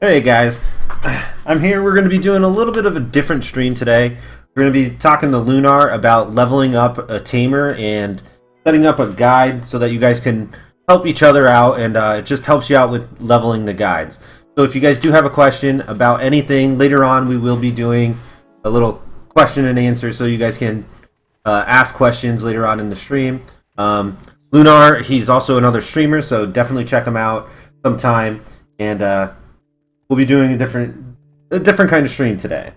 Hey guys, I'm here. We're going to be doing a little bit of a different stream today. We're going to be talking to Lunar about leveling up a tamer and setting up a guide so that you guys can help each other out, and it just helps you out with leveling the guides. So if you guys do have a question about anything, later on we will be doing a little question and answer so you guys can ask questions later on in the stream. Lunar, he's also another streamer, so definitely check him out sometime. And we'll be doing a different kind of stream today.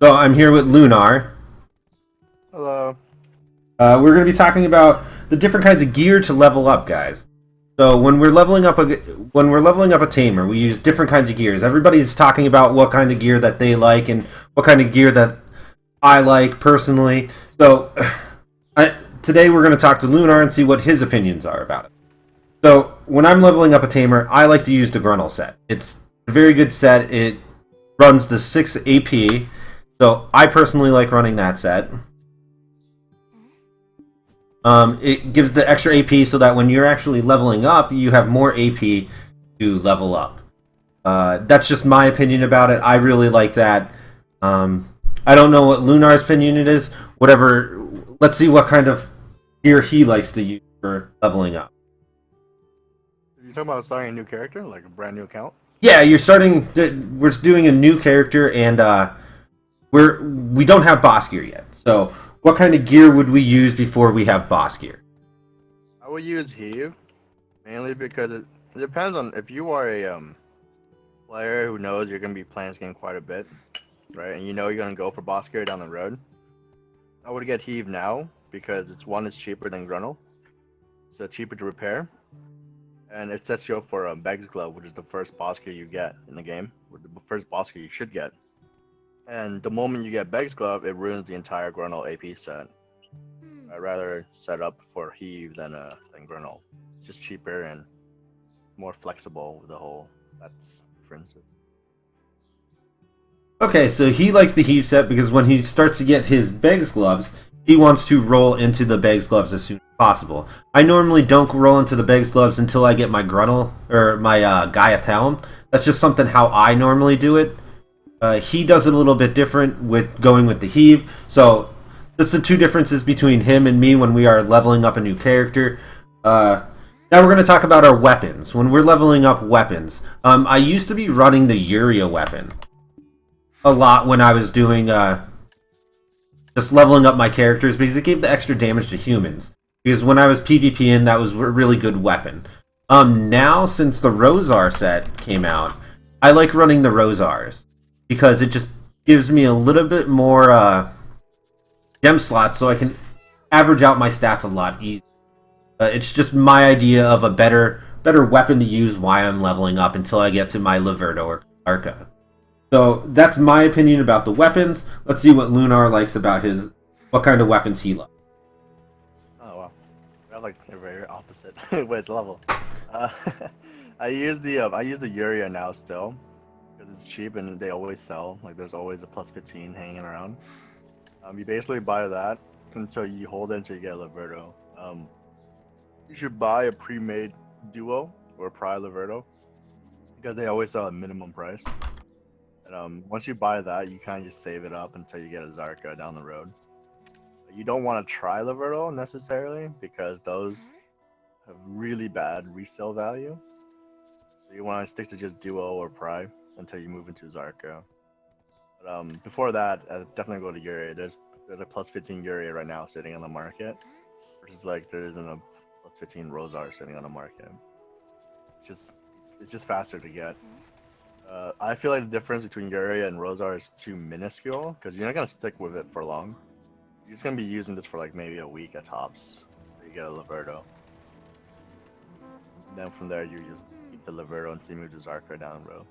So I'm here with Lunar. Hello. We're going to be talking about the different kinds of gear to level up, guys. So when we're leveling up a tamer, we use different kinds of gears. Everybody's talking about what kind of gear that they like and what kind of gear that I like personally. So today we're going to talk to Lunar and see what his opinions are about it. So, when I'm leveling up a tamer, I like to use the LunarLe set. It's a very good set. It runs the 6 AP, so I personally like running that set. It gives the extra AP so that when you're actually leveling up, you have more AP to level up. That's just my opinion about it. I really like that. I don't know what Lunar's opinion it is. Whatever. Let's see what kind of gear he likes to use for leveling up. You talking about starting a new character, like a brand new account? Yeah, we're doing a new character, and we don't have boss gear yet. So, what kind of gear would we use before we have boss gear? I would use Heave, mainly because it depends on if you are a player who knows you're gonna be playing this game quite a bit, right? And you know you're gonna go for boss gear down the road. I would get Heave now because it's cheaper than Gruntle, so cheaper to repair. And it sets you up for Beg's Glove, which is the first boss gear you get in the game, or the first boss gear you should get. And the moment you get Beg's Glove, it ruins the entire Gruntle AP set. I'd rather set up for Heave than Gruntle. It's just cheaper and more flexible with the whole stats differences. Okay, so he likes the Heave set because when he starts to get his Beg's Gloves, he wants to roll into the Beg's Gloves as soon as possible. I normally don't roll into the Beg's Gloves until I get my Gruntle, or my Gaiath Helm. That's just something how I normally do it. He does it a little bit different with going with the Heave. So, that's the two differences between him and me when we are leveling up a new character. Now we're going to talk about our weapons. When we're leveling up weapons, I used to be running the Uria weapon a lot when I was doing just leveling up my characters because it gave the extra damage to humans. Because when I was PvPing, that was a really good weapon. Now, since the Rosar set came out, I like running the Rosars because it just gives me a little bit more gem slots so I can average out my stats a lot easier. It's just my idea of a better weapon to use while I'm leveling up until I get to my Laverto or Arca. So that's my opinion about the weapons. Let's see what Lunar likes about what kind of weapons he likes. Oh wow, we're like very opposite ways level. I use the Uria now still because it's cheap and they always sell. Like there's always a plus 15 hanging around. You basically buy that until you hold it until you get Laverto. You should buy a pre-made duo or Pri Laverto because they always sell at minimum price. And once you buy that, you kind of just save it up until you get a Zarka down the road. You don't want to try Laverto necessarily because those have really bad resale value. So you want to stick to just Duo or Pri until you move into Zarka. But before that, I'd definitely go to Uria. There's a plus 15 Uria right now sitting on the market, versus like there isn't a plus 15 Rosar sitting on the market. It's just faster to get. I feel like the difference between Uria and Rosar is too minuscule because you're not gonna stick with it for long. You're just gonna be using this for like maybe a week at tops. So you get a Laverto. And then from there you just keep the Laverto until you move to Zarka down the road.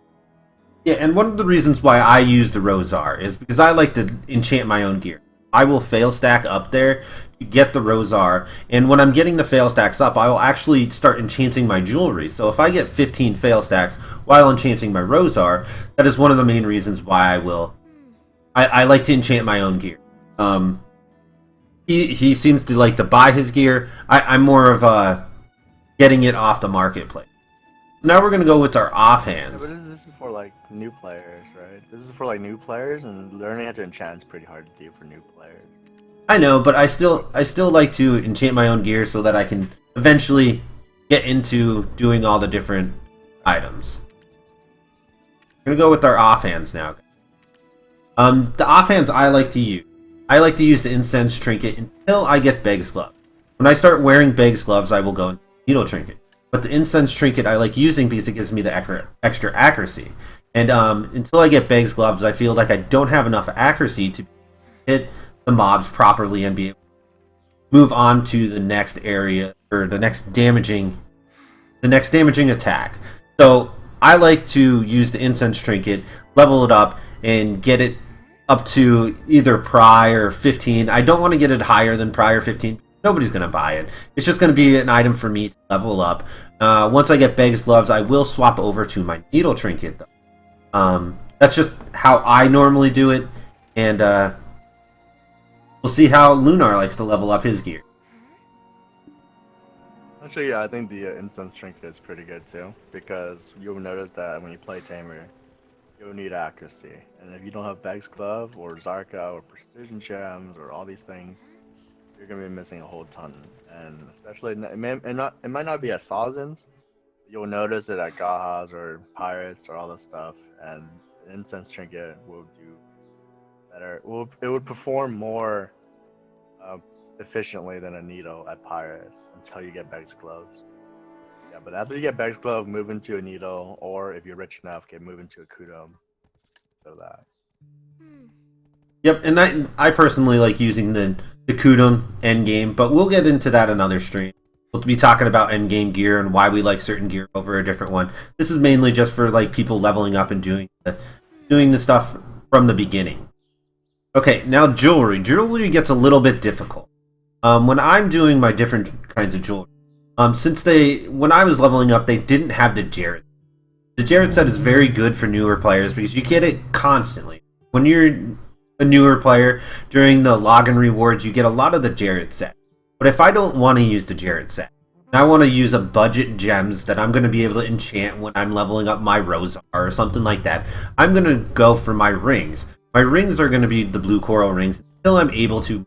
Yeah, and one of the reasons why I use the Rosar is because I like to enchant my own gear. I will fail stack up there to get the Rosar, and when I'm getting the fail stacks up, I will actually start enchanting my jewelry. So if I get 15 fail stacks while enchanting my Rosar, that is one of the main reasons why I like to enchant my own gear. He seems to like to buy his gear. I'm more of getting it off the marketplace. Now we're gonna go with our Yeah, offhands. but this is for like new players, right? This is for like new players, and learning how to enchant is pretty hard to do for new players. I know, but I still like to enchant my own gear so that I can eventually get into doing all the different items. We're gonna go with our offhands now. The offhands I like to use. I like to use the incense trinket until I get Beg's glove. When I start wearing Beg's gloves, I will go into needle trinket. But the incense trinket I like using because it gives me the extra accuracy. And until I get Beg's gloves, I feel like I don't have enough accuracy to hit the mobs properly and be able to move on to the next area or the next damaging attack. So I like to use the incense trinket, level it up, and get it up to either Pry or 15. I don't want to get it higher than Pry or 15. Nobody's going to buy it. It's just going to be an item for me to level up. Once I get Beg's gloves, I will swap over to my needle trinket, though. That's just how I normally do it. And we'll see how Lunar likes to level up his gear. Actually, yeah, I think the incense trinket is pretty good too, because you'll notice that when you play Tamer, you'll need accuracy. And if you don't have Beg's glove or Zarka or precision gems or all these things, you're gonna be missing a whole ton. And especially it might not be at Sazins. You'll notice it at Gahas or Pirates or all this stuff, and the incense trinket will do better. It would perform more efficiently than a needle at Pirates until you get Beg's gloves. Yeah, but after you get Beg's glove, move into a needle, or if you're rich enough, move into a Kudum. So that. Yep, and I personally like using the Kudum endgame, but we'll get into that another stream. We'll be talking about endgame gear and why we like certain gear over a different one. This is mainly just for like people leveling up and doing the stuff from the beginning. Okay, now jewelry. Jewelry gets a little bit difficult. When I'm doing my different kinds of jewelry, when I was leveling up, they didn't have the Jared. The Jared set is very good for newer players because you get it constantly. When you're a newer player, during the login rewards, you get a lot of the Jared set. But if I don't want to use the Jared set, and I want to use a budget gems that I'm going to be able to enchant when I'm leveling up my Rosar or something like that, I'm going to go for my rings. My rings are going to be the blue coral rings until I'm able to,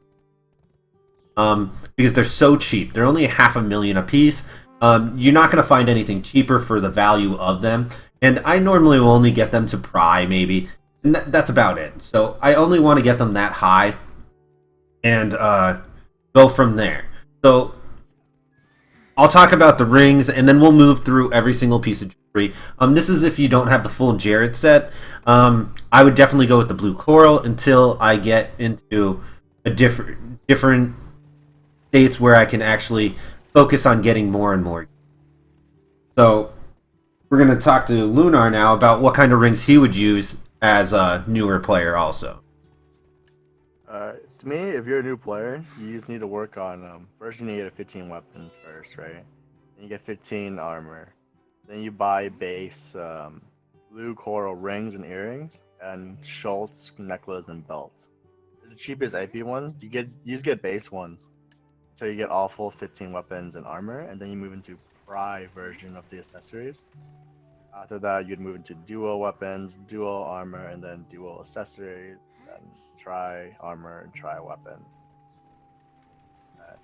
because they're so cheap. They're only $500,000 a piece. You're not going to find anything cheaper for the value of them. And I normally will only get them to Pry, maybe. And that's about it. So I only want to get them that high and go from there. So I'll talk about the rings, and then we'll move through every single piece of jewelry. This is if you don't have the full Jared set. I would definitely go with the blue coral until I get into a different states where I can actually focus on getting more and more. So we're going to talk to Lunar now about what kind of rings he would use as a newer player also. To me, if you're a new player, you just need to work on, first you need to get 15 weapons first, right? Then you get 15 armor. Then you buy base blue coral rings and earrings, and Schultz necklace and belts. The cheapest AP ones, you just get base ones. So you get all full 15 weapons and armor, and then you move into Pry version of the accessories. After that, you'd move into dual weapons, dual armor, and then dual accessories, then try armor and try weapon. At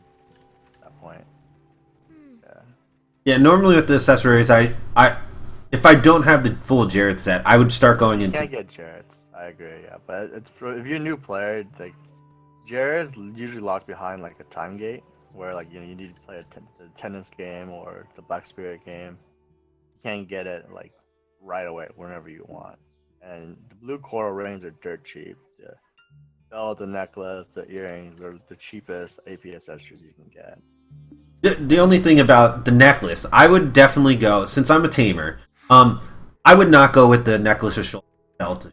that point, yeah. Yeah, normally with the accessories, if I don't have the full Jared set, I would start going into. You can't get Jareds. I agree, yeah, but if you're a new player, like Jared's usually locked behind like a time gate, where like you need to play the tennis game or the Black Spirit game. Can't get it like right away whenever you want. And the blue coral rings are dirt cheap. The belt, the necklace, the earrings are the cheapest AP accessories you can get. The only thing about the necklace, I would definitely go, since I'm a tamer, I would not go with the necklace or shoulder belt.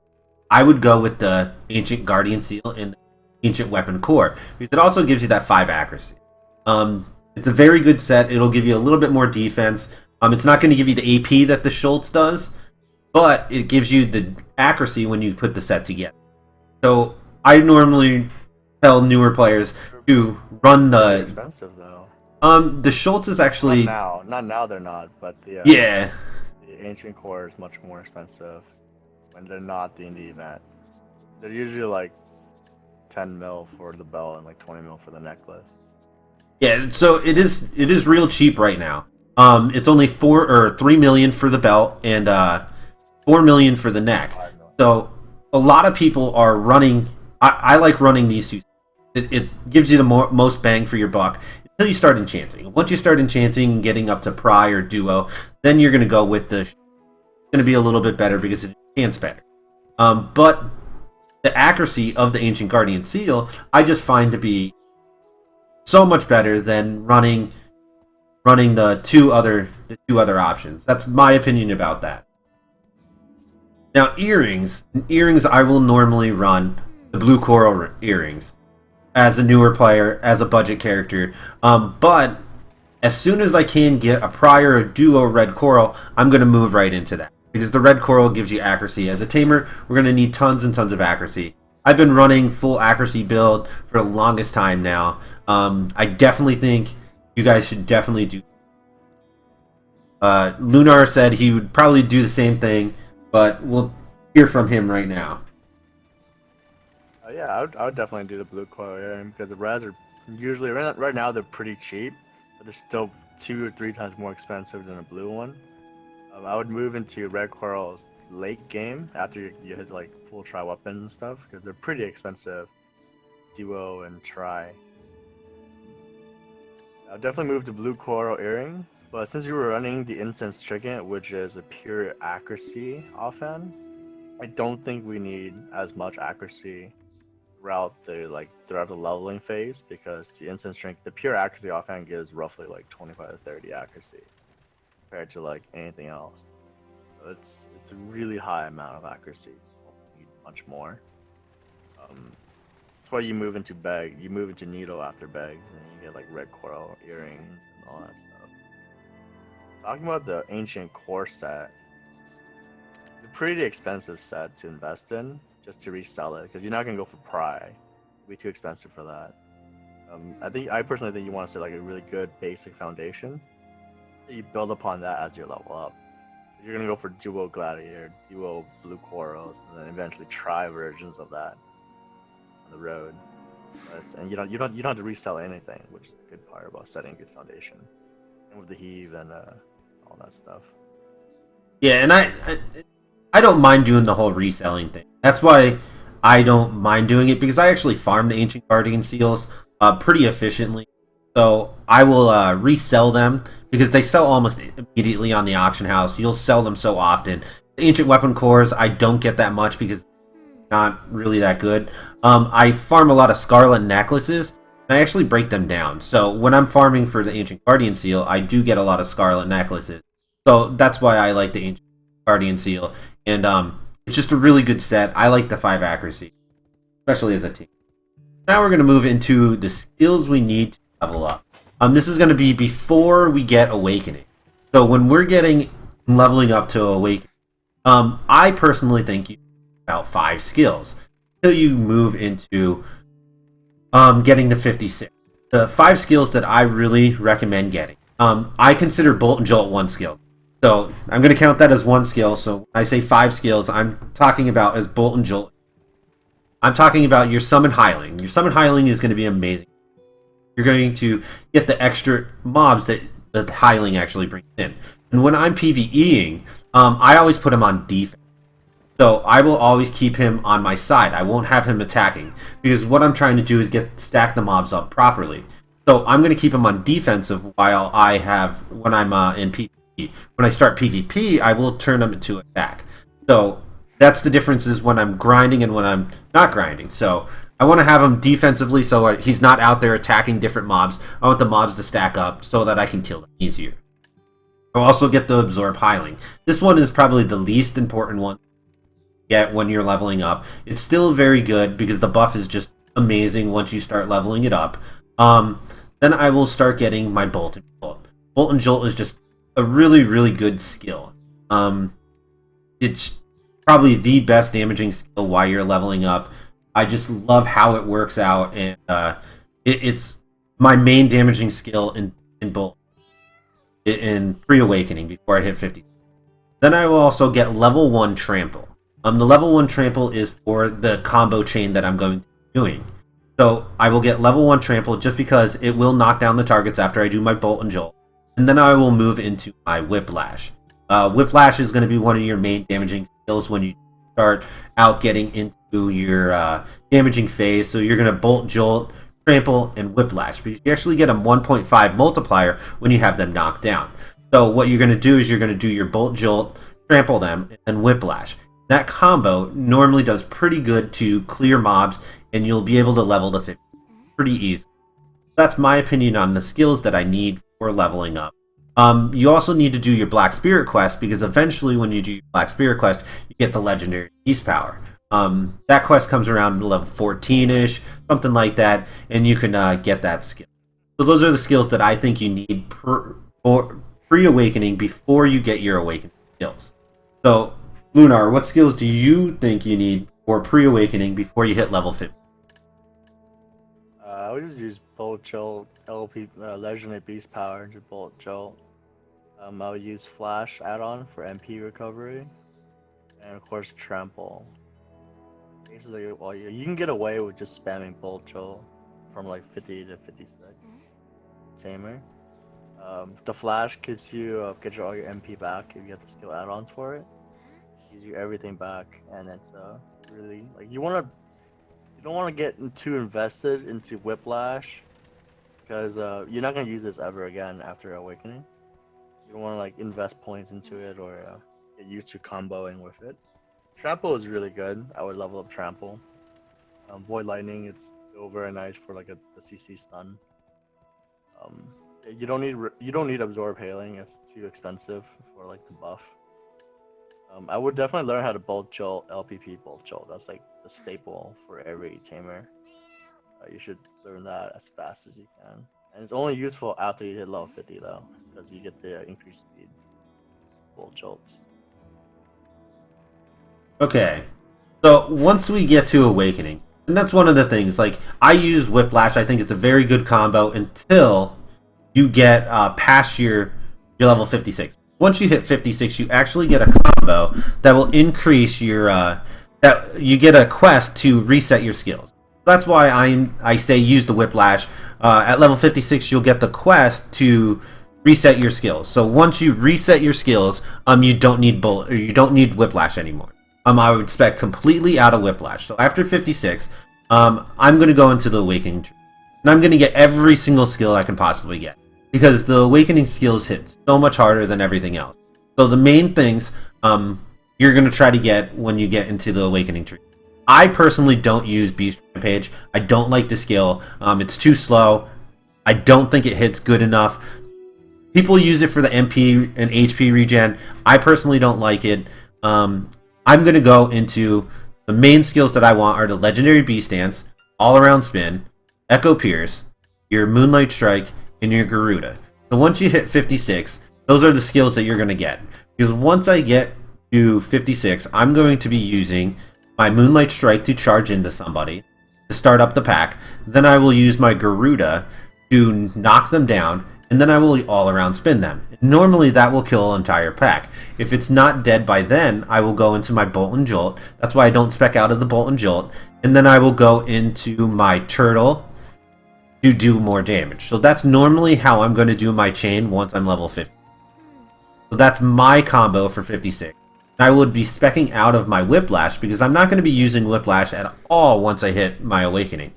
I would go with the ancient guardian seal and the ancient weapon core, because it also gives you that 5 accuracy. It's a very good set. It'll give you a little bit more defense. It's not going to give you the AP that the Schultz does, but it gives you the accuracy when you put the set together. So I normally tell newer players to run the. Expensive though. The Schultz is actually not now they're not, but yeah. the ancient core is much more expensive when they're not in the event. They're usually like 10 mil for the belt and like 20 mil for the necklace. Yeah, so it is real cheap right now. It's only 3 million for the belt and 4 million for the neck. So a lot of people are running. I like running these two. It gives you the most bang for your buck until you start enchanting. Once you start enchanting and getting up to Pry or Duo, then you're going to go with the. It's going to be a little bit better because it enchants better. But the accuracy of the Ancient Guardian Seal, I just find to be so much better than running the two other options. That's my opinion about that. Now earrings, I will normally run the blue coral earrings as a newer player, as a budget character. But as soon as I can get a Prior or Duo red coral, I'm going to move right into that. Because the red coral gives you accuracy. As a tamer, we're going to need tons and tons of accuracy. I've been running full accuracy build for the longest time now. I definitely think you guys should definitely do. Lunar said he would probably do the same thing, but we'll hear from him right now. Yeah, I would definitely do the blue coil earring because the reds are usually right now they're pretty cheap, but they're still 2 or 3 times more expensive than a blue one. I would move into red corals late game after you hit like full tri weapons and stuff because they're pretty expensive. Duo and tri. I'll definitely move to blue coral earring, but since you were running the incense trinket, which is a pure accuracy offhand, I don't think we need as much accuracy throughout the leveling phase because the incense trinket, the pure accuracy offhand gives roughly like 25 to 30 accuracy compared to like anything else. So it's a really high amount of accuracy. You don't need much more. That's why you move into needle after bags, and you get like red coral earrings and all that stuff. Talking about the ancient Corset, it's a pretty expensive set to invest in just to resell it because you're not gonna go for Pry. It'd be too expensive for that. I personally think you want to set like a really good basic foundation. You build upon that as you level up. You're gonna go for Duo Gladiator, Duo Blue Corals, and then eventually Tri versions of that on the road. And you don't have to resell anything, which is a good part about setting a good foundation. And with the heave and all that stuff. Yeah, and I don't mind doing the whole reselling thing. That's why I don't mind doing it because I actually farm the Ancient Guardian Seals pretty efficiently. So I will resell them because they sell almost immediately on the auction house. You'll sell them so often. The Ancient Weapon Cores, I don't get that much because it's not really that good. I farm a lot of Scarlet Necklaces, and I actually break them down. So when I'm farming for the Ancient Guardian Seal, I do get a lot of Scarlet Necklaces. So that's why I like the Ancient Guardian Seal. And it's just a really good set. I like the 5 accuracy, especially as a team. Now we're going to move into the skills we need to level up. This is going to be before we get Awakening. So when we're leveling up to Awakening, I personally think you need about 5 skills until you move into getting to 56. The 5 skills that I really recommend getting. I consider Bolt and Jolt 1 skill. So I'm going to count that as 1 skill. So when I say 5 skills, I'm talking about as Bolt and Jolt. I'm talking about your Summon Hiling. Your Summon Hiling is going to be amazing. You're going to get the extra mobs that the Hiling actually brings in. And when I'm PvEing, I always put him on defense. So I will always keep him on my side. I won't have him attacking. Because what I'm trying to do is stack the mobs up properly. So I'm going to keep him on defensive while when I'm in PvP. When I start PvP, I will turn him into attack. So that's the differences when I'm grinding and when I'm not grinding. So I want to have him defensively so he's not out there attacking different mobs. I want the mobs to stack up so that I can kill them easier. I'll also get the Absorb Hiling. This one is probably the least important one to get when you're leveling up. It's still very good because the buff is just amazing once you start leveling it up. Then I will start getting my Bolt and Jolt. Bolt and Jolt is just a really, really good skill. It's probably the best damaging skill while you're leveling up. I just love how it works out, and it's my main damaging skill in Bolt in pre-awakening before I hit 50. Then I will also get level 1 Trample. The level 1 Trample is for the combo chain that I'm going to be doing. So I will get level 1 Trample just because it will knock down the targets after I do my Bolt and Jolt. And then I will move into my Whiplash. Whiplash is going to be one of your main damaging skills when you start out getting into your damaging phase. So you're going to Bolt, Jolt, Trample, and Whiplash. But you actually get a 1.5 multiplier when you have them knocked down. So what you're going to do is you're going to do your Bolt, Jolt, Trample them, and Whiplash. That combo normally does pretty good to clear mobs, and you'll be able to level to 50 pretty easy. That's my opinion on the skills that I need for leveling up. You also need to do your Black Spirit quest, because eventually when you do your Black Spirit quest, you get the Legendary Beast Power. That quest comes around level 14-ish, something like that, and you can get that skill. So those are the skills that I think you need pre-awakening before you get your awakening skills. So, Lunar, what skills do you think you need for pre-awakening before you hit level 50? I would just use Bolt, Jolt, LP, Legendary Beast Power, just Bolt, Jolt. I would use Flash add-on for MP recovery, and of course Trample. Basically, well, you can get away with just spamming Bolt, Jolt from like 50 to 56. Tamer. The Flash gives you get all your MP back if you get the skill add-ons for it. Gives you everything back, and it's really like you don't want to get too invested into Whiplash, because you're not gonna use this ever again after Awakening. You don't want to like invest points into it or get used to comboing with it. Trample is really good. I would level up Trample. Void Lightning, it's still very nice for like the CC stun. You don't need Absorb Hailing. It's too expensive for like the buff. I would definitely learn how to Bolt Jolt, LPP Bolt Jolt. That's like the staple for every Tamer. You should learn that as fast as you can. And it's only useful after you hit level 50 though, because you get the increased speed. Bolt Jolts. Okay, so once we get to Awakening, and that's one of the things, like, I use Whiplash, I think it's a very good combo until you get past your level 56. Once you hit 56, you actually get a combo that will increase your, that you get a quest to reset your skills. That's why I say use the Whiplash. At level 56, you'll get the quest to reset your skills. So once you reset your skills, you don't need Whiplash anymore. I would spec completely out of Whiplash. So after 56, I'm going to go into the Awakening tree. And I'm going to get every single skill I can possibly get. Because the Awakening skills hit so much harder than everything else. So the main things you're going to try to get when you get into the Awakening tree. I personally don't use Beast Rampage. I don't like the skill. It's too slow. I don't think it hits good enough. People use it for the MP and HP regen. I personally don't like it. I'm going to go into the main skills that I want are the Legendary Beast Dance, All Around Spin, Echo Pierce, your Moonlight Strike, and your Garuda. So once you hit 56, those are the skills that you're going to get. Because once I get to 56, I'm going to be using my Moonlight Strike to charge into somebody, to start up the pack. Then I will use my Garuda to knock them down, and then I will all-around spin them. Normally that will kill an entire pack. If it's not dead by then, I will go into my Bolt and Jolt. That's why I don't spec out of the Bolt and Jolt. And then I will go into my Turtle to do more damage. So that's normally how I'm going to do my chain once I'm level 50. So that's my combo for 56. I would be specking out of my Whiplash because I'm not going to be using Whiplash at all once I hit my Awakening.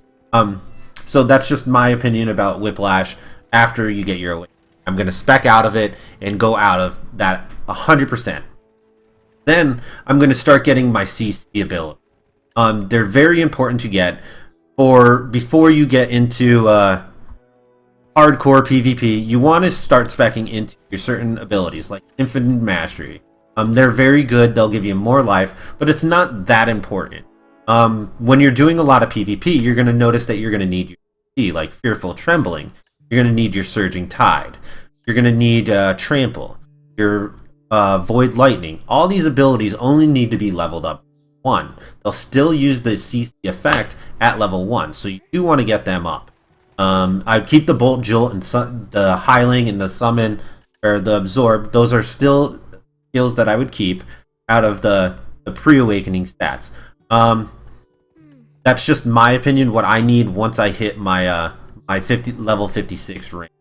So that's just my opinion about Whiplash after you get your Awakening. I'm going to spec out of it and go out of that 100%. Then I'm going to start getting my CC ability. They're very important to get before you get into hardcore PvP. You want to start specking into your certain abilities like Infinite Mastery. They're very good. They'll give you more life, but it's not that important. When you're doing a lot of PvP, you're going to notice that you're going to need your CC, like Fearful Trembling. You're going to need your Surging Tide. You're going to need Trample. Your Void Lightning. All these abilities only need to be leveled up 1. They'll still use the CC effect at level 1, so you do want to get them up. I'd keep the Bolt, Jolt, and the Hiling and the Summon, or the Absorb. Those are still skills that I would keep out of the pre-awakening stats. That's just my opinion. What I need once I hit my my level 56 rank.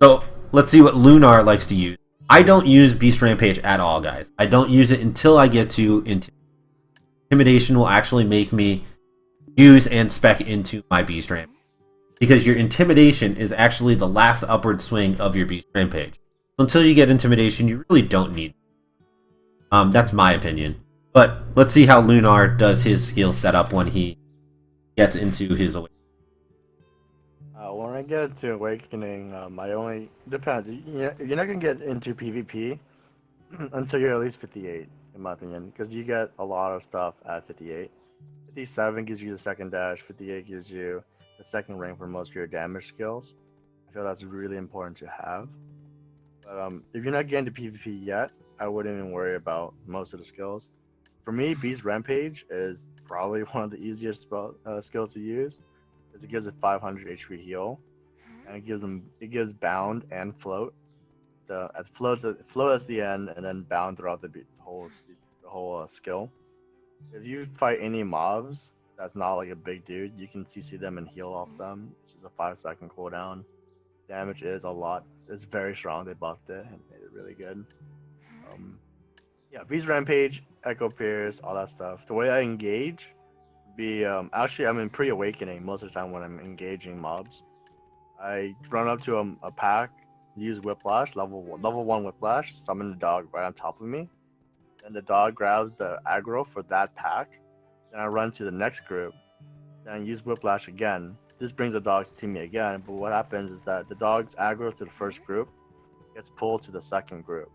So let's see what Lunar likes to use. I don't use Beast Rampage at all, guys. I don't use it until I get to Intimidation. Will actually make me use and spec into my Beast Rampage. Because your Intimidation is actually the last upward swing of your Beast Rampage. So until you get Intimidation, you really don't need it. That's my opinion. But let's see how Lunar does his skill setup when he gets into his awakening. When I get into Awakening, I only... Depends. You're not going to get into PvP until you're at least 58, in my opinion. Because you get a lot of stuff at 58. 57 gives you the second dash. 58 gives you the second rank for most of your damage skills. I feel that's really important to have. But if you're not getting to PvP yet, I wouldn't even worry about most of the skills. For me, Beast Rampage is probably one of the easiest skills to use, because it gives a 500 HP heal, and it gives Bound and Float. Float at the end, and then Bound throughout the whole skill. If you fight any mobs that's not like a big dude, you can CC them and heal off them. It's just a 5-second cooldown. Damage is a lot. It's very strong. They buffed it and made it really good. Yeah, Beast Rampage, Echo Pierce, all that stuff. The way I engage be actually I'm in pre-awakening most of the time when I'm engaging mobs. I run up to a pack, use Whiplash, level 1 Whiplash, summon the dog right on top of me. Then the dog grabs the aggro for that pack. Then I run to the next group. Then I use Whiplash again. This brings the dog to me again, but what happens is that the dog's aggro to the first group gets pulled to the second group.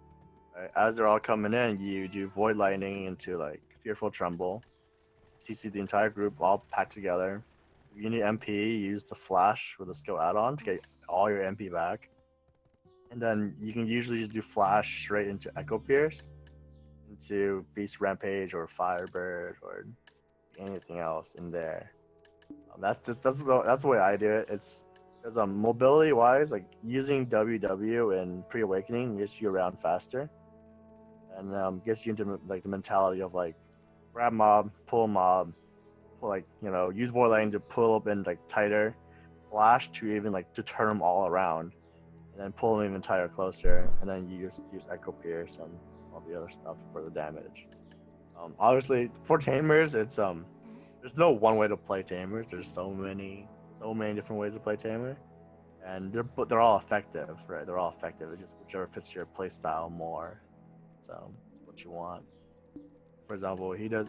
Right? As they're all coming in, you do Void Lightning into like Fearful Tremble. CC the entire group all packed together. If you need MP, use the Flash with a skill add-on to get all your MP back. And then you can usually just do Flash straight into Echo Pierce, into Beast Rampage or Firebird or anything else in there. That's the way I do it. It's because mobility wise, like using WW in pre-awakening gets you around faster, and gets you into like the mentality of like grab mob, pull, like use Void Lightning to pull up in like tighter, Flash to even like to turn them all around, and then pull them even tighter closer, and then you just use Echo Pierce and all the other stuff for the damage. Obviously for Tamers, it's there's no one way to play Tamers. There's so many different ways to play Tamer, and they're all effective, right? They're all effective. It's just whichever fits your play style more. So it's what you want. For example, he does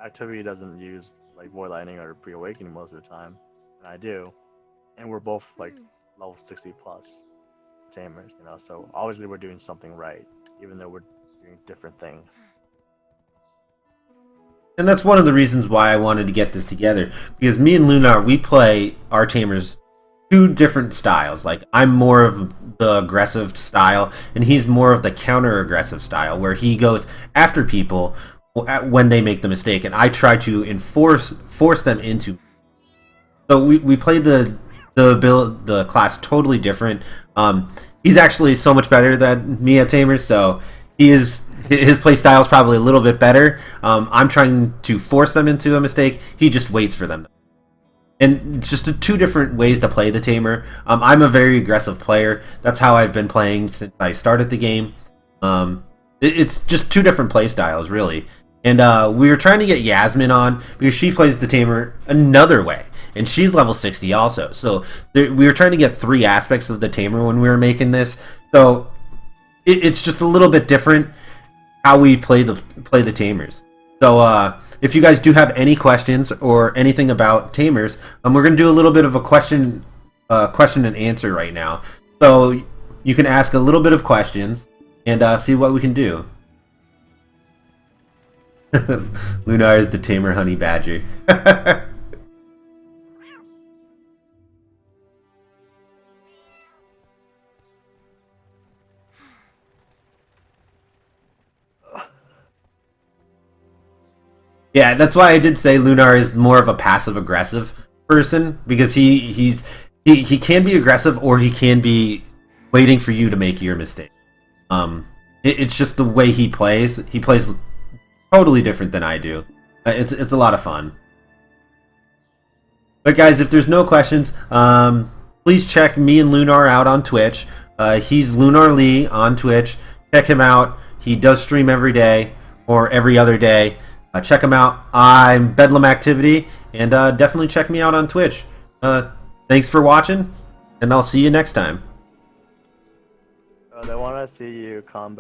activity doesn't use like Void Lightning or pre-awakening most of the time, and I do, and we're both like level 60 plus Tamers, So obviously we're doing something right, even though we're doing different things. And that's one of the reasons why I wanted to get this together, because me and Lunar, we play our Tamers two different styles. Like, I'm more of the aggressive style, and he's more of the counter-aggressive style, where he goes after people when they make the mistake, and I try to force them into. So we played the class totally different. He's actually so much better than me at Tamers, so his play style is probably a little bit better. I'm trying to force them into a mistake. He just waits for them. And it's just two different ways to play the Tamer. I'm a very aggressive player. That's how I've been playing since I started the game. It's just two different play styles, really. And we were trying to get Yasmin on because she plays the Tamer another way. And she's level 60 also. So we were trying to get three aspects of the Tamer when we were making this. So it's just a little bit different how we play the Tamers. So if you guys do have any questions or anything about Tamers, we're going to do a little bit of a question and answer right now. So you can ask a little bit of questions and see what we can do. Lunar is the Tamer honey badger. Yeah, that's why I did say Lunar is more of a passive-aggressive person, because he can be aggressive or he can be waiting for you to make your mistake. It's just the way he plays. He plays totally different than I do. It's a lot of fun. But guys, if there's no questions, please check me and Lunar out on Twitch. He's LunarLe on Twitch. Check him out. He does stream every day or every other day. Check him out. I'm Bedlam Activity, and definitely check me out on Twitch. Thanks for watching, and I'll see you next time. They want to see you combat.